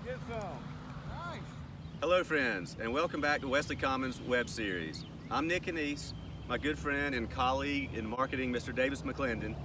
Get some. Nice. Hello friends, and welcome back to Wesley Commons web series. I'm Nick Anise, my good friend and colleague in marketing, Mr. Davis McClendon.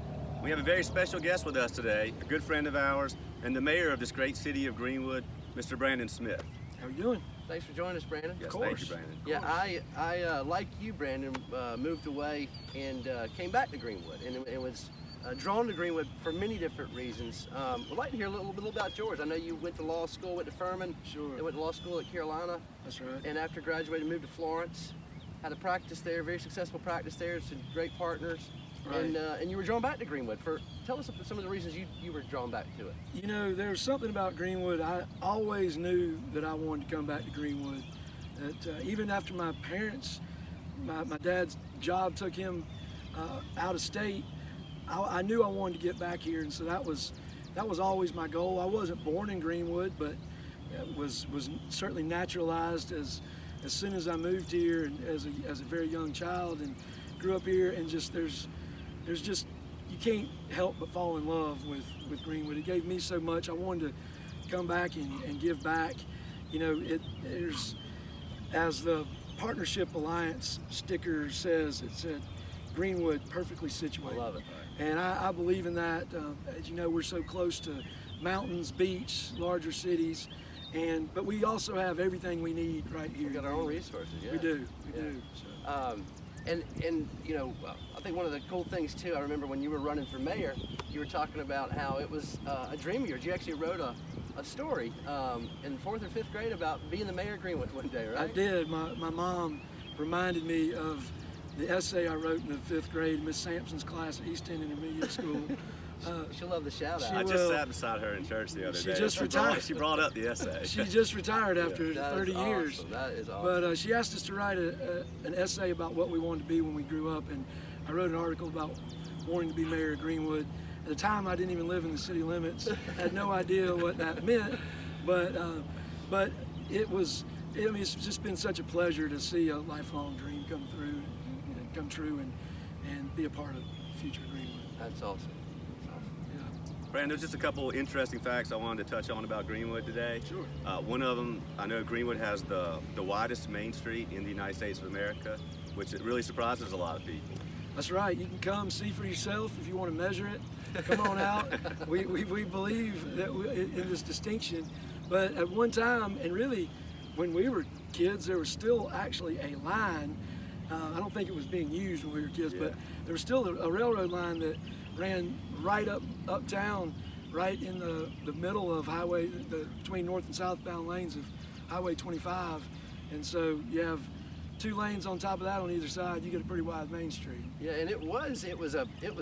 We have a very special guest with us today, a good friend of ours, and the mayor of this great city of Greenwood, Mr. Brandon Smith. How are you doing? Thanks for joining us, Brandon. Yes, Of course. thank you, Brandon. Yeah, I like you, Brandon, moved away and came back to Greenwood, and it was drawn to Greenwood for many different reasons. I'd like to hear a little bit about yours. I know you went to law school, went to Furman, Sure. and went to law school at Carolina, That's right. and after graduating moved to Florence, had a practice there, very successful practice there, some great partners, Right. and you were drawn back to Greenwood. Tell us some of the reasons you were drawn back to it. You know, there was something about Greenwood. I always knew that I wanted to come back to Greenwood. That even after my parents, my dad's job took him out of state, I knew I wanted to get back here, and so that was always my goal. I wasn't born in Greenwood, but it was certainly naturalized as soon as I moved here, and as a very young child, and grew up here. And just there's just, you can't help but fall in love with Greenwood. It gave me so much. I wanted to come back and give back. You know, there's, as the Partnership Alliance sticker says, it said, Greenwood perfectly situated. I love it. And I believe in that. As you know, we're so close to mountains, beach, larger cities, but we also have everything we need right here. We got our own resources. Yeah. We do. We Yeah. do. So. And you know, I think one of the cool things too, I remember when you were running for mayor, you were talking about how it was a dream of yours. You actually wrote a story in 4th or 5th grade about being the mayor of Greenwood one day, right? I did. My mom reminded me of the essay I wrote in the 5th grade, Miss Sampson's class at East End Intermediate School. She'll love the shout out. I just sat beside her in church the other She day. just retired. She brought up the essay. She just retired after That 30 is years. awesome. That is awesome. But she asked us to write an essay about what we wanted to be when we grew up, and I wrote an article about wanting to be mayor of Greenwood. At the time, I didn't even live in the city limits. I had no idea what that meant, but it was. I mean, it's just been such a pleasure to see a lifelong dream come true, and be a part of the future of Greenwood. That's awesome. Yeah. Brandon, there's just a couple interesting facts I wanted to touch on about Greenwood today. Sure. One of them, I know Greenwood has the widest main street in the United States of America, which it really surprises a lot of people. That's right. You can come see for yourself if you want to measure it. Come on out. We believe that in this distinction. But at one time, and really when we were kids, there was still actually a line. I don't think it was being used when we were kids, but there was still a railroad line that ran right uptown, right in the middle of highway, between north and southbound lanes of Highway 25. And so you have 2 lanes on top of that on either side. You get a pretty wide main street. Yeah, and it was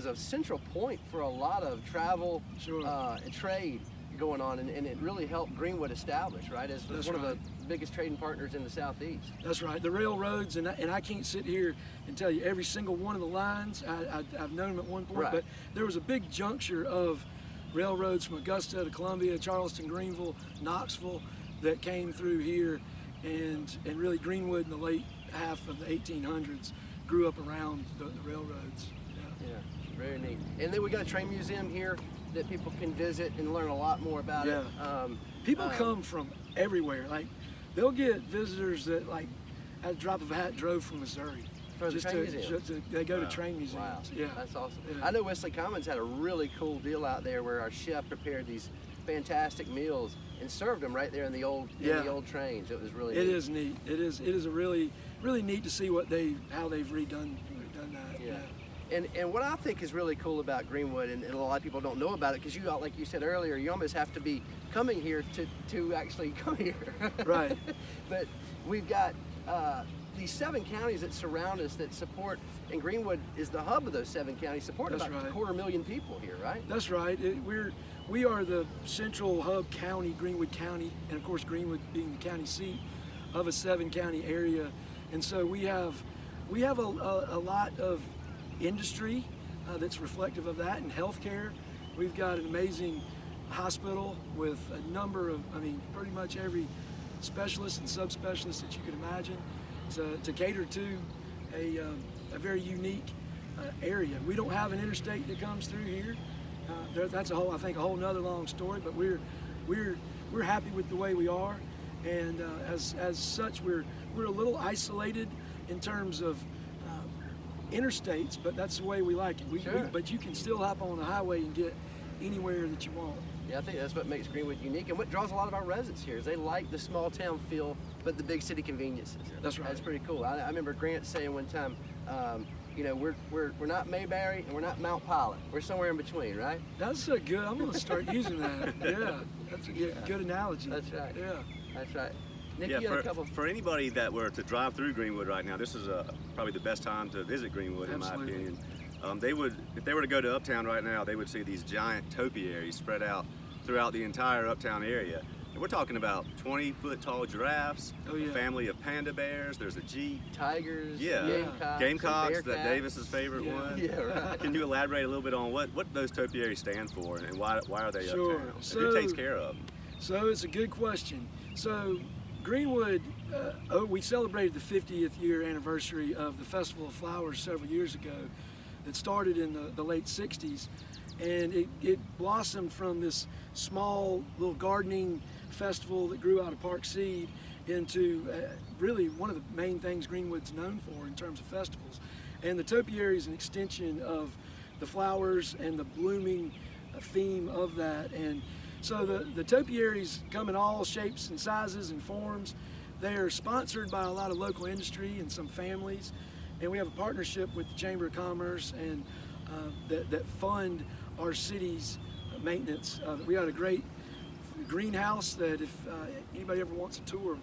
a central point for a lot of travel Sure. and trade going on, and it really helped Greenwood establish, right, as That's one of right. the biggest trading partners in the southeast. That's right. The railroads, and I can't sit here and tell you every single one of the lines. I've known them at one point, Right. but there was a big juncture of railroads from Augusta to Columbia, Charleston, Greenville, Knoxville that came through here, and really Greenwood in the late half of the 1800s grew up around the railroads. Yeah. Yeah, very neat. And then we got a train museum here that people can visit and learn a lot more about it. People come from everywhere. Like, they'll get visitors that, like, at the drop of a hat drove from Missouri. For the train museum? They go to train museums. Wow, Yeah, that's awesome. Yeah. I know Wesley Commons had a really cool deal out there where our chef prepared these fantastic meals and served them right there in the old trains. It was really It neat. is neat. It is a really neat to see how they've redone that. Yeah. And what I think is really cool about Greenwood, and a lot of people don't know about it, because you, like you said earlier, you almost have to be coming here to actually come here. Right. But we've got these 7 counties that surround us that support, and Greenwood is the hub of those 7 counties, supporting That's about right. 250,000 people here, right? That's right. We are the central hub county, Greenwood County, and of course Greenwood being the county seat of a 7-county area, and so we have a lot of industry that's reflective of that, and healthcare. We've got an amazing hospital with a number of, pretty much every specialist and subspecialist that you could imagine to cater to a very unique area. We don't have an interstate that comes through here. That's a whole nother long story, but we're we're happy with the way we are, and as such, we're a little isolated in terms of interstates, but that's the way we like it. Sure. But you can still hop on the highway and get anywhere that you want. Yeah, I think that's what makes Greenwood unique, and what draws a lot of our residents here is they like the small town feel, but the big city conveniences. That's right. That's pretty cool. I remember Grant saying one time, you know, we're not Mayberry and we're not Mount Pilot. We're somewhere in between, right? That's a good. I'm going to start using that. Yeah, that's a good analogy. That's right. Yeah. That's right. Nick, Yeah, you had a couple. for anybody that were to drive through Greenwood right now, this is probably the best time to visit Greenwood, in Absolutely. my opinion. They would, if they were to go to Uptown right now, they would see these giant topiaries spread out throughout the entire Uptown area. And we're talking about 20-foot tall giraffes, Oh, yeah. a family of panda bears, there's a Jeep. Tigers, Yeah. Gamecocks, That Davis's favorite Yeah. one. Yeah, right. Can you elaborate a little bit on what those topiaries stand for and why are they Sure. uptown? And So- who takes care of them? So it's a good question. So Greenwood, we celebrated the 50th year anniversary of the Festival of Flowers several years ago. That started in the late 60s, and it blossomed from this small little gardening festival that grew out of Park Seed into really one of the main things Greenwood's known for in terms of festivals. And the topiary is an extension of the flowers and the blooming theme of that. And so the topiaries come in all shapes and sizes and forms. They are sponsored by a lot of local industry and some families. And we have a partnership with the Chamber of Commerce and that fund our city's maintenance. We got a great greenhouse that if anybody ever wants a tour,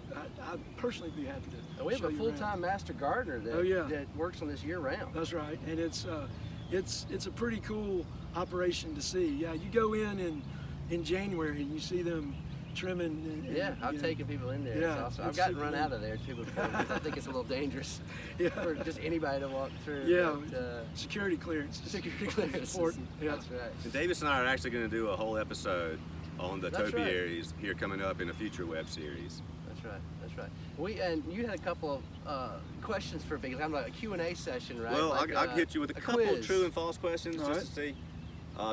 I'd personally be happy to We have show a you full-time around. master gardener that, Oh, yeah. that works on this year-round. That's right, and it's a pretty cool operation to see. Yeah, you go in January and you see them trimming. And, Yeah, I've you know, taken people in there. Yeah, It's awesome. I've it's gotten super run neat. out of there too before because I think it's a little dangerous Yeah. for just anybody to walk through. Yeah, but, security clearance. is security clearance is important. Yeah. That's right. And Davis and I are actually going to do a whole episode on the That's right. topiaries here coming up in a future web series. That's right. That's right. And you had a couple of questions for me. I'm like a Q&A session, right? Well, Like, I'll hit you with a couple quiz. true and false questions All just to see.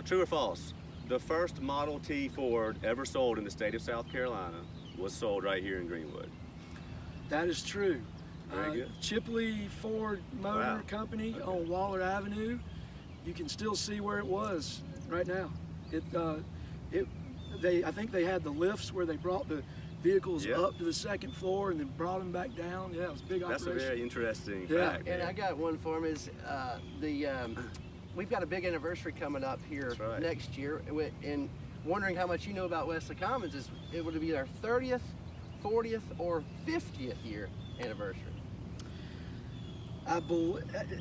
True or false? The first Model T Ford ever sold in the state of South Carolina was sold right here in Greenwood. That is true. Very good. Chipley Ford Motor Wow. Company Okay. on Waller Avenue. You can still see where it was right now. I think they had the lifts where they brought the vehicles Yeah. up to the second floor and then brought them back down. Yeah, it was a big That's a operation. very interesting Yeah. fact. And there. I got one for him is we've got a big anniversary coming up here That's right. next year, and wondering how much you know about Wesley Commons is it would be our 30th, 40th, or 50th year anniversary.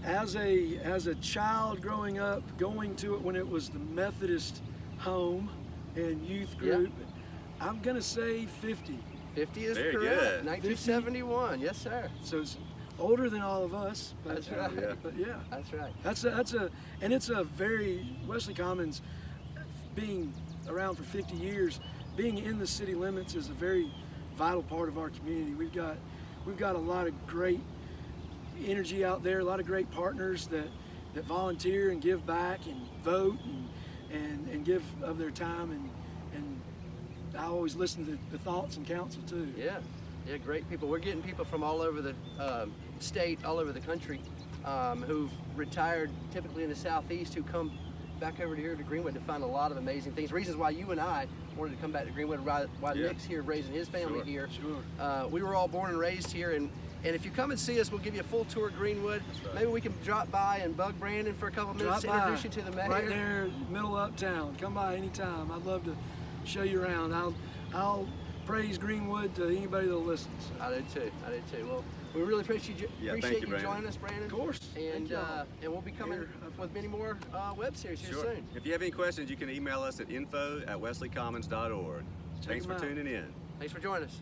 As a child growing up, going to it when it was the Methodist home and youth group, I'm gonna say 50. 50 is Very correct. good. 1971, yes sir. So it's older than all of us. But, That's right. Yeah. But yeah. That's right. And it's a very, Wesley Commons being around for 50 years, being in the city limits is a very vital part of our community. We've got a lot of great energy out there, a lot of great partners that volunteer and give back and vote and give of their time and I always listen to the thoughts and counsel too. Yeah, great people. We're getting people from all over the state, all over the country, who've retired typically in the southeast who come back over to here to Greenwood to find a lot of amazing things. Reasons why you and I wanted to come back to Greenwood, why Yeah. Nick's here raising his family Sure. here. Sure. We were all born and raised here, and if you come and see us, we'll give you a full tour of Greenwood. right. Maybe we can drop by and bug Brandon for a couple minutes to introduce you to the mayor. Right there, middle of uptown. Come by anytime. I'd love to show you around. I'll praise Greenwood to anybody that'll listen. So. I do too. Well, we really appreciate you, Yeah, thank appreciate you, you Brandon. joining us, Brandon. Of course. And Thank y'all. and we'll be coming Here, with many more web series here Sure. soon. If you have any questions, you can email us at info@wesleycommons.org. Thanks them for out. tuning in. Thanks for joining us.